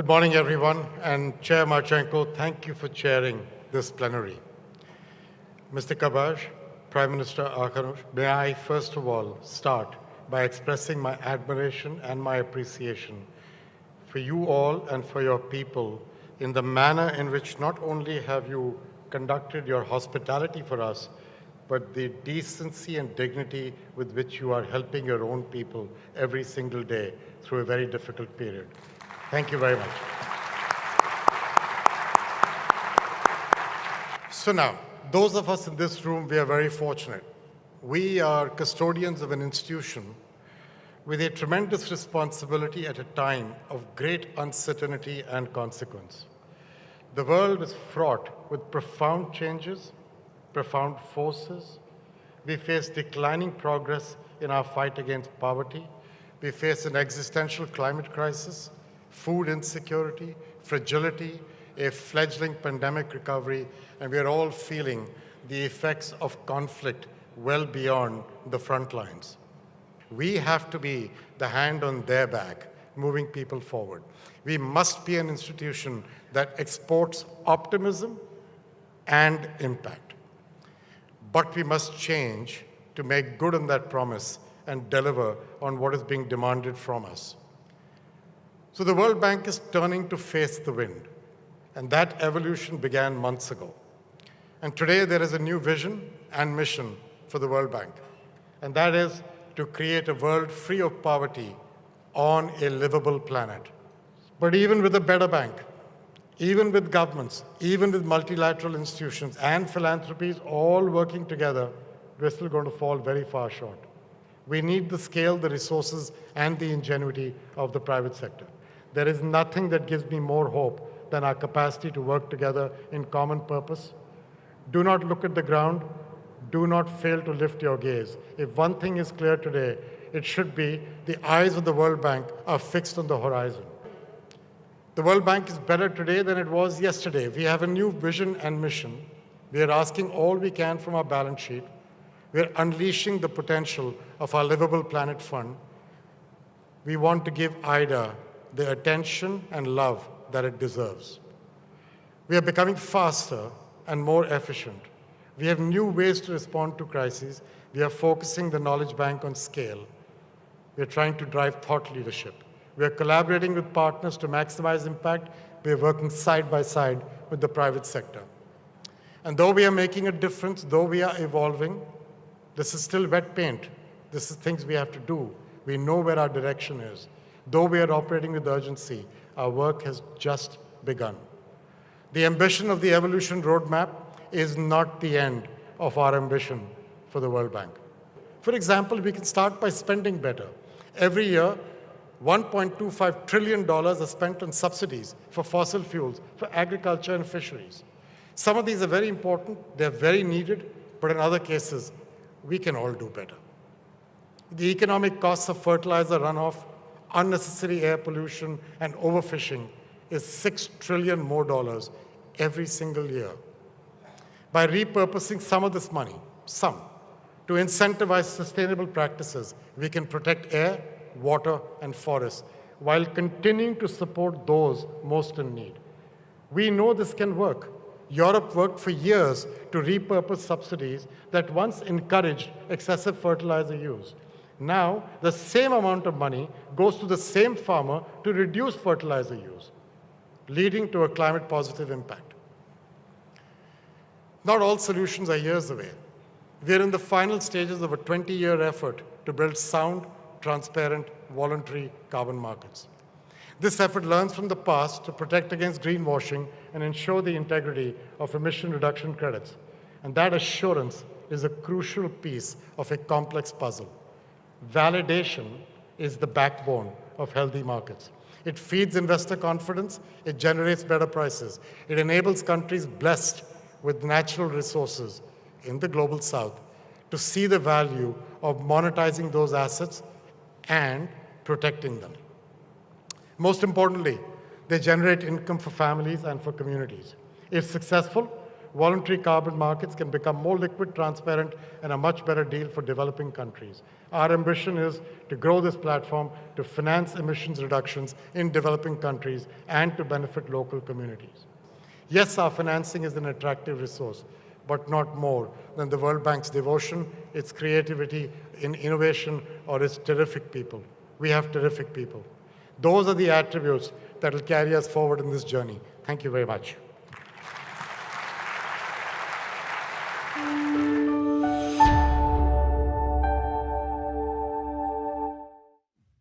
Good morning, everyone. And Chair Marchenko, thank you for chairing this plenary. Mr. Kabaj, Prime Minister Akhanush, may I first of all start by expressing my admiration and my appreciation for you all and for your people in the manner in which not only have you conducted your hospitality for us, but the decency and dignity with which you are helping your own people every single day through a very difficult period. Thank you very much. So now, those of us in this room, we are very fortunate. We are custodians of an institution with a tremendous responsibility at a time of great uncertainty and consequence. The world is fraught with profound changes, profound forces. We face declining progress in our fight against poverty. We face an existential climate crisis, food insecurity, fragility, a fledgling pandemic recovery, and we are all feeling the effects of conflict well beyond the front lines. We have to be the hand on their back, moving people forward. We must be an institution that exports optimism and impact. But we must change to make good on that promise and deliver on what is being demanded from us. So the World Bank is turning to face the wind, and that evolution began months ago. And today there is a new vision and mission for the World Bank, and that is to create a world free of poverty on a livable planet. But even with a better bank, even with governments, even with multilateral institutions and philanthropies all working together, we're still going to fall very far short. We need the scale, the resources, and the ingenuity of the private sector. There is nothing that gives me more hope than our capacity to work together in common purpose. Do not look at the ground. Do not fail to lift your gaze. If one thing is clear today, it should be the eyes of the World Bank are fixed on the horizon. The World Bank is better today than it was yesterday. We have a new vision and mission. We are asking all we can from our balance sheet. We are unleashing the potential of our Livable Planet Fund. We want to give IDA the attention and love that it deserves. We are becoming faster and more efficient. We have new ways to respond to crises. We are focusing the knowledge bank on scale. We are trying to drive thought leadership. We are collaborating with partners to maximize impact. We are working side by side with the private sector. And though we are making a difference, though we are evolving, this is still wet paint. This is things we have to do. We know where our direction is. Though we are operating with urgency, our work has just begun. The ambition of the evolution roadmap is not the end of our ambition for the World Bank. For example, we can start by spending better. Every year, $1.25 trillion are spent on subsidies for fossil fuels, for agriculture and fisheries. Some of these are very important, they're very needed, but in other cases, we can all do better. The economic costs of fertilizer runoff, unnecessary air pollution, and overfishing is $6 trillion more every single year. By repurposing some of this money, to incentivize sustainable practices, we can protect air, water, and forests while continuing to support those most in need. We know this can work. Europe worked for years to repurpose subsidies that once encouraged excessive fertilizer use. Now, the same amount of money goes to the same farmer to reduce fertilizer use, leading to a climate-positive impact. Not all solutions are years away. We are in the final stages of a 20-year effort to build sound, transparent, voluntary carbon markets. This effort learns from the past to protect against greenwashing and ensure the integrity of emission reduction credits. And that assurance is a crucial piece of a complex puzzle. Validation is the backbone of healthy markets. It feeds investor confidence, it generates better prices. It enables countries blessed with natural resources in the global south to see the value of monetizing those assets and protecting them. Most importantly, they generate income for families and for communities. If successful, voluntary carbon markets can become more liquid, transparent, and a much better deal for developing countries. Our ambition is to grow this platform to finance emissions reductions in developing countries and to benefit local communities. Yes, our financing is an attractive resource, but not more than the World Bank's devotion, its creativity in innovation, or its terrific people. We have terrific people. Those are the attributes that will carry us forward in this journey. Thank you very much.